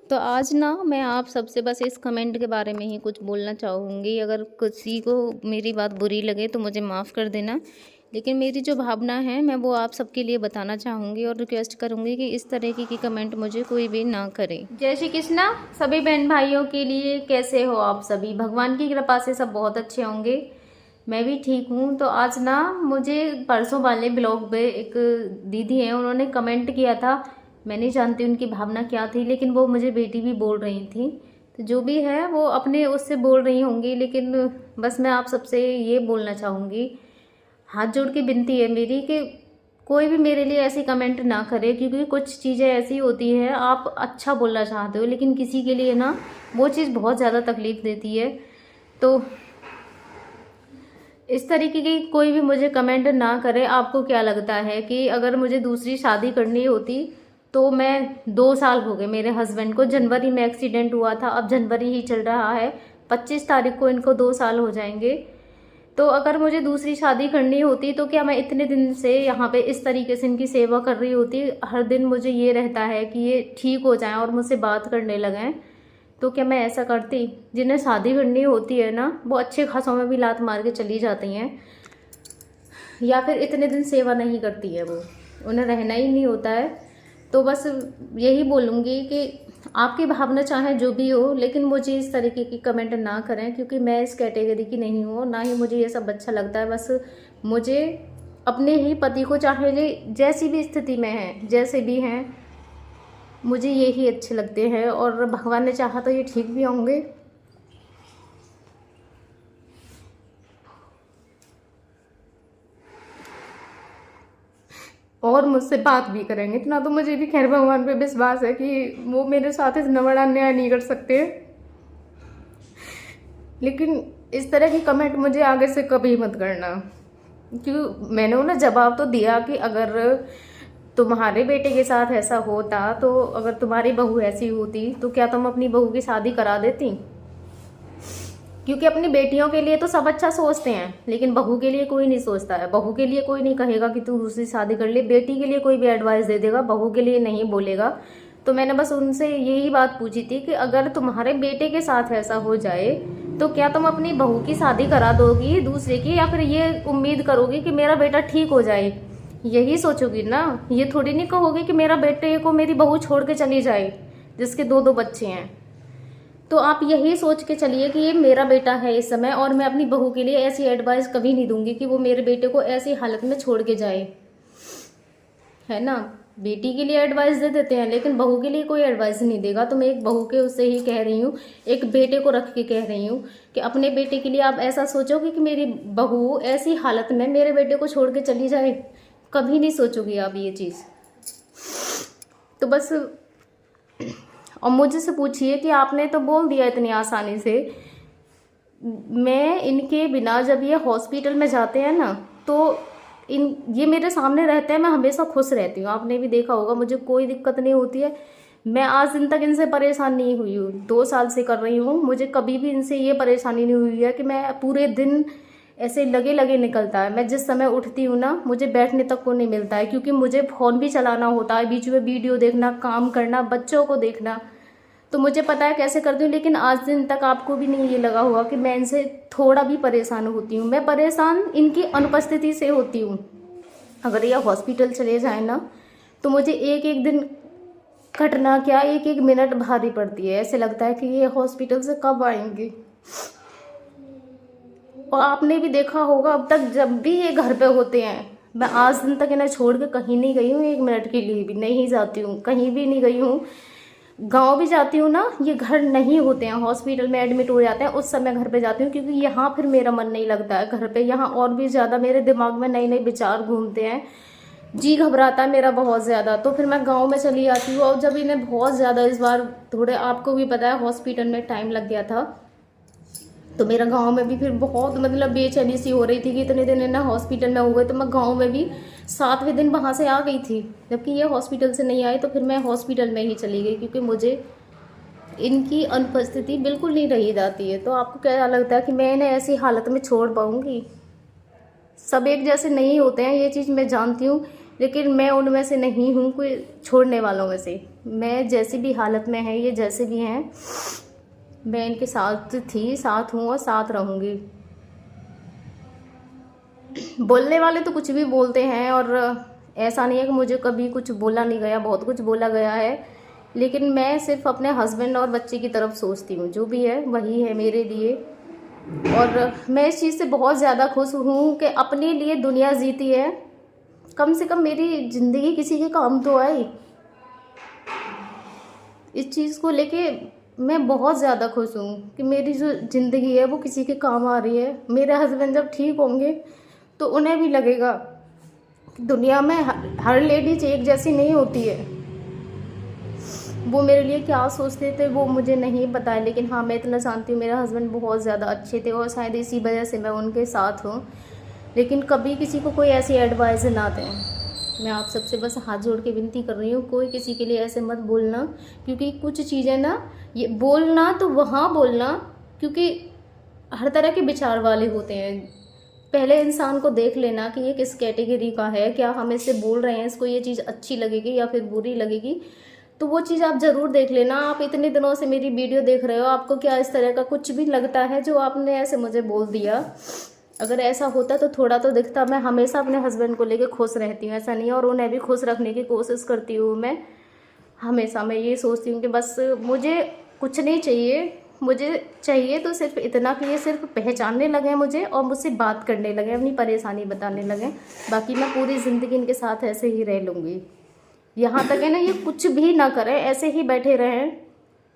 तो आज ना मैं आप सबसे बस इस कमेंट के बारे में ही कुछ बोलना चाहूँगी। अगर किसी को मेरी बात बुरी लगे तो मुझे माफ़ कर देना, लेकिन मेरी जो भावना है मैं वो आप सबके लिए बताना चाहूँगी और रिक्वेस्ट करूँगी कि इस तरीके की कमेंट मुझे कोई भी ना करे। जय श्री कृष्णा सभी बहन भाइयों के लिए। कैसे हो आप सभी? भगवान की कृपा से सब बहुत अच्छे होंगे। मैं भी ठीक हूँ। तो आज ना मुझे परसों वाले ब्लॉग पे एक दीदी हैं, उन्होंने कमेंट किया था। मैं नहीं जानती उनकी भावना क्या थी, लेकिन वो मुझे बेटी भी बोल रही थी। तो जो भी है वो अपने उससे बोल रही होंगी, लेकिन बस मैं आप सबसे ये बोलना चाहूँगी, हाथ जोड़ के विनती है मेरी कि कोई भी मेरे लिए ऐसी कमेंट ना करे, क्योंकि कुछ चीज़ें ऐसी होती हैं आप अच्छा बोलना चाहते हो लेकिन किसी के लिए ना वो चीज़ बहुत ज़्यादा तकलीफ़ देती है। तो इस तरीके की कोई भी मुझे कमेंट ना करे। आपको क्या लगता है कि अगर मुझे दूसरी शादी करनी होती तो मैं 2 साल हो गए मेरे हस्बैंड को, जनवरी में एक्सीडेंट हुआ था, अब जनवरी ही चल रहा है, 25 तारीख को इनको 2 साल हो जाएंगे। तो अगर मुझे दूसरी शादी करनी होती तो क्या मैं इतने दिन से यहाँ पे इस तरीके से इनकी सेवा कर रही होती? हर दिन मुझे ये रहता है कि ये ठीक हो जाएं और मुझसे बात करने लगें, तो क्या मैं ऐसा करती? जिन्हें शादी करनी होती है ना वो अच्छे खासों में भी लात मार के चली जाती हैं, या फिर इतने दिन सेवा नहीं करती है, वो उन्हें रहना ही नहीं होता है। तो बस यही बोलूँगी कि आपकी भावना चाहे जो भी हो, लेकिन मुझे इस तरीके की कमेंट ना करें, क्योंकि मैं इस कैटेगरी की नहीं हूँ, ना ही मुझे ये सब अच्छा लगता है। बस मुझे अपने ही पति को, चाहे जैसी भी स्थिति में है, जैसे भी हैं, मुझे यही अच्छे लगते हैं और भगवान ने चाहा तो ये ठीक भी होंगे। और मुझसे बात भी करेंगे। इतना तो मुझे भी खैर भगवान पे विश्वास है कि वो मेरे साथ इतना बड़ा अन्याय नहीं कर सकते। लेकिन इस तरह की कमेंट मुझे आगे से कभी मत करना, क्योंकि मैंने उन्हें जवाब तो दिया कि अगर तुम्हारे बेटे के साथ ऐसा होता, तो अगर तुम्हारी बहू ऐसी होती तो क्या तुम अपनी बहू की शादी करा देती? क्योंकि अपनी बेटियों के लिए तो सब अच्छा सोचते हैं, लेकिन बहू के लिए कोई नहीं सोचता है। बहू के लिए कोई नहीं कहेगा कि तू दूसरी शादी कर ले, बेटी के लिए कोई भी एडवाइस दे देगा, बहू के लिए नहीं बोलेगा। तो मैंने बस उनसे यही बात पूछी थी कि अगर तुम्हारे बेटे के साथ ऐसा हो जाए तो क्या तुम अपनी बहू की शादी करा दोगी दूसरे की, या फिर ये उम्मीद करोगी कि मेरा बेटा ठीक हो जाए? यही सोचोगी ना, ये थोड़ी नहीं कहोगे कि मेरा बेटे को मेरी बहू छोड़ के चली जाए जिसके 2-2 बच्चे हैं। तो आप यही सोच के चलिए कि ये मेरा बेटा है इस समय, और मैं अपनी बहू के लिए ऐसी एडवाइस कभी नहीं दूंगी कि वो मेरे बेटे को ऐसी हालत में छोड़ के जाए, है ना। बेटी के लिए एडवाइस दे देते हैं, लेकिन बहू के लिए कोई एडवाइस नहीं देगा। तो मैं एक बहू के उससे ही कह रही हूँ, एक बेटे को रख के कह रही हूँ कि अपने बेटे के लिए आप ऐसा सोचोगे कि मेरी बहू ऐसी हालत में मेरे बेटे को छोड़ के चली जाए? कभी नहीं सोचोगी आप ये चीज़। तो बस, और मुझे से पूछिए कि आपने तो बोल दिया इतनी आसानी से, मैं इनके बिना जब ये हॉस्पिटल में जाते हैं ना, तो ये मेरे सामने रहते हैं, मैं हमेशा खुश रहती हूँ। आपने भी देखा होगा, मुझे कोई दिक्कत नहीं होती है। मैं आज दिन तक इनसे परेशान नहीं हुई हूँ, 2 साल से कर रही हूँ। मुझे कभी भी इनसे ये परेशानी नहीं हुई है कि मैं पूरे दिन ऐसे लगे लगे निकलता है। मैं जिस समय उठती हूँ ना, मुझे बैठने तक को नहीं मिलता है, क्योंकि मुझे फ़ोन भी चलाना होता है, बीच में वीडियो देखना, काम करना, बच्चों को देखना। तो मुझे पता है कैसे करती हूँ। लेकिन आज दिन तक आपको भी नहीं ये लगा होगा कि मैं इनसे थोड़ा भी परेशान होती हूँ। मैं परेशान इनकी अनुपस्थिति से होती हूँ। अगर ये हॉस्पिटल चले जाए ना, तो मुझे एक एक दिन कटना क्या, एक एक मिनट भारी पड़ती है। ऐसे लगता है कि ये हॉस्पिटल से कब आएंगे। और आपने भी देखा होगा, अब तक जब भी ये घर पे होते हैं, मैं आज दिन तक इन्हें छोड़ के कहीं नहीं गई हूँ, 1 मिनट के लिए भी नहीं जाती हूँ, कहीं भी नहीं गई हूँ। गांव भी जाती हूँ ना, ये घर नहीं होते हैं, हॉस्पिटल में एडमिट हो जाते हैं, उस समय घर पे जाती हूँ, क्योंकि यहाँ फिर मेरा मन नहीं लगता है घर पे। यहाँ और भी ज़्यादा मेरे दिमाग में नए नए विचार घूमते हैं, जी घबराता है मेरा बहुत ज़्यादा। तो फिर मैं गांव में चली जाती हूँ। और जब इन्हें बहुत ज़्यादा इस बार थोड़े, आपको भी पता है, हॉस्पिटल में टाइम लग गया था, तो मेरा गांव में भी फिर बहुत मतलब बेचैनी सी हो रही थी कि इतने दिन इन्हें हॉस्पिटल में हो गए। तो मैं गांव में भी 7वें दिन वहाँ से आ गई थी, जबकि ये हॉस्पिटल से नहीं आए। तो फिर मैं हॉस्पिटल में ही चली गई, क्योंकि मुझे इनकी अनुपस्थिति बिल्कुल नहीं रही जाती है। तो आपको क्या लगता है कि मैं इन्हें ऐसी हालत में छोड़ पाऊँगी? सब एक जैसे नहीं होते हैं, ये चीज़ मैं जानती हूँ। लेकिन मैं उनमें से नहीं हूँ, कोई छोड़ने वालों में से। मैं जैसी भी हालत में है, ये जैसे भी हैं, मैं इनके साथ थी, साथ हूँ और साथ रहूँगी। बोलने वाले तो कुछ भी बोलते हैं, और ऐसा नहीं है कि मुझे कभी कुछ बोला नहीं गया, बहुत कुछ बोला गया है, लेकिन मैं सिर्फ अपने हस्बैंड और बच्चे की तरफ सोचती हूँ। जो भी है वही है मेरे लिए, और मैं इस चीज़ से बहुत ज़्यादा खुश हूँ कि अपने लिए दुनिया जीती है। कम से कम मेरी ज़िंदगी किसी के काम तो आई। इस चीज़ को लेके मैं बहुत ज़्यादा खुश हूँ कि मेरी जो ज़िंदगी है वो किसी के काम आ रही है। मेरे हस्बैंड जब ठीक होंगे तो उन्हें भी लगेगा कि दुनिया में हर लेडीज एक जैसी नहीं होती है। वो मेरे लिए क्या सोचते थे वो मुझे नहीं पता है, लेकिन हाँ, मैं इतना जानती हूँ, मेरे हस्बैंड बहुत ज़्यादा अच्छे थे और शायद इसी वजह से मैं उनके साथ हूँ। लेकिन कभी किसी को कोई ऐसी एडवाइस ना दें। मैं आप सबसे बस हाथ जोड़ के विनती कर रही हूँ, कोई किसी के लिए ऐसे मत बोलना, क्योंकि कुछ चीज़ें ना, ये बोलना तो वहाँ बोलना, क्योंकि हर तरह के विचार वाले होते हैं। पहले इंसान को देख लेना कि ये किस कैटेगरी का है, क्या हम इससे बोल रहे हैं, इसको ये चीज़ अच्छी लगेगी या फिर बुरी लगेगी, तो वो चीज़ आप ज़रूर देख लेना। आप इतने दिनों से मेरी वीडियो देख रहे हो, आपको क्या इस तरह का कुछ भी लगता है जो आपने ऐसे मुझे बोल दिया? अगर ऐसा होता तो थोड़ा तो दिखता। मैं हमेशा अपने हस्बैंड को लेके खुश रहती हूँ, ऐसा नहीं है, और उन्हें भी खुश रखने की कोशिश करती हूँ। मैं हमेशा मैं ये सोचती हूँ कि बस मुझे कुछ नहीं चाहिए, मुझे चाहिए तो सिर्फ इतना कि ये सिर्फ पहचानने लगे मुझे और मुझसे बात करने लगे, अपनी परेशानी बताने लगे। बाकी मैं पूरी ज़िंदगी इनके साथ ऐसे ही रह लूँगी। यहाँ तक है ना, ये कुछ भी ना करें, ऐसे ही बैठे रहें।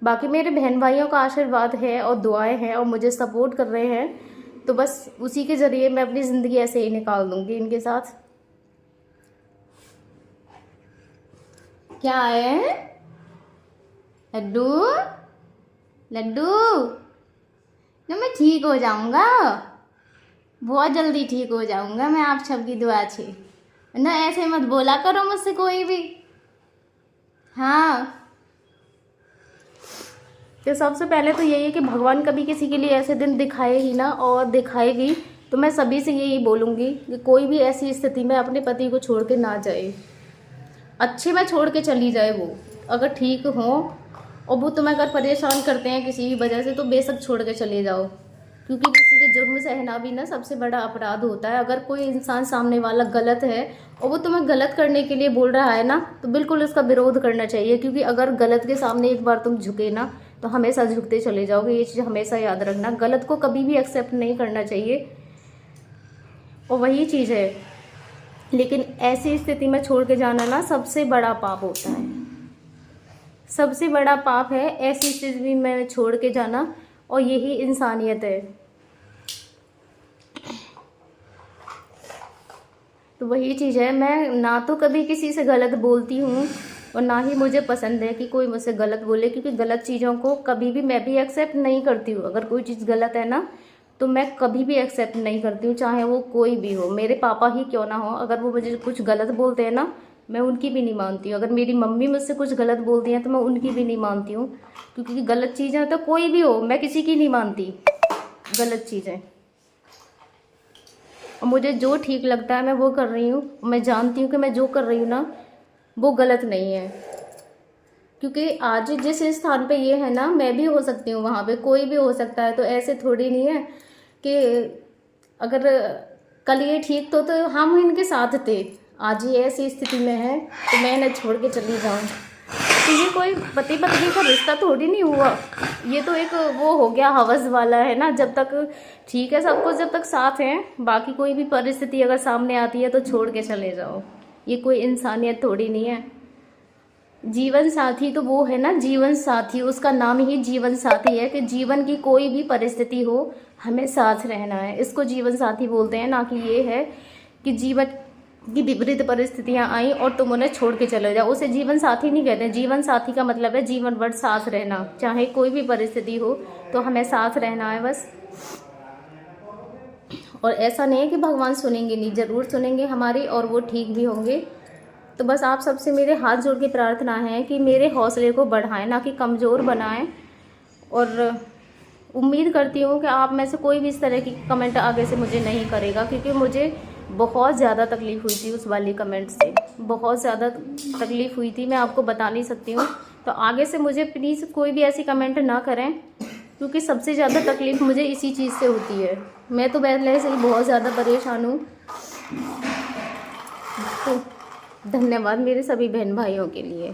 बाकी मेरे बहन भाइयों का आशीर्वाद है और दुआएं हैं और मुझे सपोर्ट कर रहे हैं, तो बस उसी के ज़रिए मैं अपनी ज़िंदगी ऐसे ही निकाल दूँगी इनके साथ। क्या है लड्डू? लड्डू ना, मैं ठीक हो जाऊँगा, बहुत जल्दी ठीक हो जाऊँगा मैं, आप सबकी दुआ से ना। ऐसे मत बोला करो मुझसे कोई भी। हाँ, तो सबसे पहले तो यही है कि भगवान कभी किसी के लिए ऐसे दिन दिखाए ही ना, और दिखाएगी तो मैं सभी से यही बोलूँगी कि कोई भी ऐसी स्थिति में अपने पति को छोड़ के ना जाए। अच्छे में छोड़ के चली जाए वो, अगर ठीक हो, और वो तुम्हें अगर परेशान करते हैं किसी भी वजह से तो बेशक छोड़ के चले जाओ, क्योंकि किसी के जुर्म सहना भी ना सबसे बड़ा अपराध होता है। अगर कोई इंसान सामने वाला गलत है और वो तुम्हें गलत करने के लिए बोल रहा है ना, तो बिल्कुल उसका विरोध करना चाहिए, क्योंकि अगर गलत के सामने एक बार तुम झुके ना तो हमेशा झुकते चले जाओगे। ये चीज़ हमेशा याद रखना, गलत को कभी भी एक्सेप्ट नहीं करना चाहिए, और वही चीज़ है। लेकिन ऐसी स्थिति में छोड़ के जाना ना सबसे बड़ा पाप होता है, सबसे बड़ा पाप है ऐसी स्थिति में छोड़ के जाना, और यही इंसानियत है। तो वही चीज़ है, मैं ना तो कभी किसी से गलत बोलती हूँ और ना ही मुझे पसंद है कि कोई मुझसे गलत बोले, क्योंकि गलत चीज़ों को कभी भी मैं भी एक्सेप्ट नहीं करती हूँ। अगर कोई चीज़ गलत है ना तो मैं कभी भी एक्सेप्ट नहीं करती हूँ, चाहे वो कोई भी हो, मेरे पापा ही क्यों ना हो। अगर वो मुझे कुछ गलत बोलते हैं ना, मैं उनकी भी नहीं मानती हूँ। अगर मेरी मम्मी मुझसे कुछ गलत बोलती हैं तो मैं उनकी भी नहीं मानती हूँ, क्योंकि गलत चीज़ें तो कोई भी हो, मैं किसी की नहीं मानती गलत चीज़ें। और मुझे जो ठीक लगता है मैं वो कर रही हूँ। मैं जानती हूँ कि मैं जो कर रही हूँ ना वो गलत नहीं है, क्योंकि आज जिस स्थान पे ये है ना, मैं भी हो सकती हूँ वहाँ पे, कोई भी हो सकता है। तो ऐसे थोड़ी नहीं है कि अगर कल ये ठीक तो हम इनके साथ थे, आज ये ऐसी स्थिति में है तो मैं इन्हें छोड़ के चली जाऊँ। तो ये कोई पति पत्नी का रिश्ता थोड़ी नहीं हुआ, ये तो एक वो हो गया हवस वाला है ना। जब तक ठीक है सब कुछ, जब तक साथ हैं, बाकी कोई भी परिस्थिति अगर सामने आती है तो छोड़ के चले जाओ। ये कोई इंसानियत थोड़ी नहीं है। जीवन साथी तो वो है ना, जीवन साथी, उसका नाम ही जीवन साथी है कि जीवन की कोई भी परिस्थिति हो हमें साथ रहना है, इसको जीवन साथी बोलते हैं। ना कि ये है कि जीवन की विपरीत परिस्थितियां आई और तुम उन्हें छोड़ के चले जाओ, उसे जीवन साथी नहीं कहते। जीवन साथी का मतलब है जीवन भर साथ रहना, चाहे कोई भी परिस्थिति हो तो हमें साथ रहना है बस। और ऐसा नहीं है कि भगवान सुनेंगे नहीं, ज़रूर सुनेंगे हमारी, और वो ठीक भी होंगे। तो बस आप सबसे मेरे हाथ जोड़ के प्रार्थना है कि मेरे हौसले को बढ़ाएं, ना कि कमज़ोर बनाएं। और उम्मीद करती हूँ कि आप में से कोई भी इस तरह की कमेंट आगे से मुझे नहीं करेगा, क्योंकि मुझे बहुत ज़्यादा तकलीफ़ हुई थी उस वाली कमेंट से, बहुत ज़्यादा तकलीफ़ हुई थी, मैं आपको बता नहीं सकती हूँ। तो आगे से मुझे प्लीज़ कोई भी ऐसी कमेंट ना करें, क्योंकि सबसे ज़्यादा तकलीफ़ मुझे इसी चीज़ से होती है। मैं तो पहले से ही बहुत ज़्यादा परेशान हूँ। तो धन्यवाद मेरे सभी बहन भाइयों के लिए।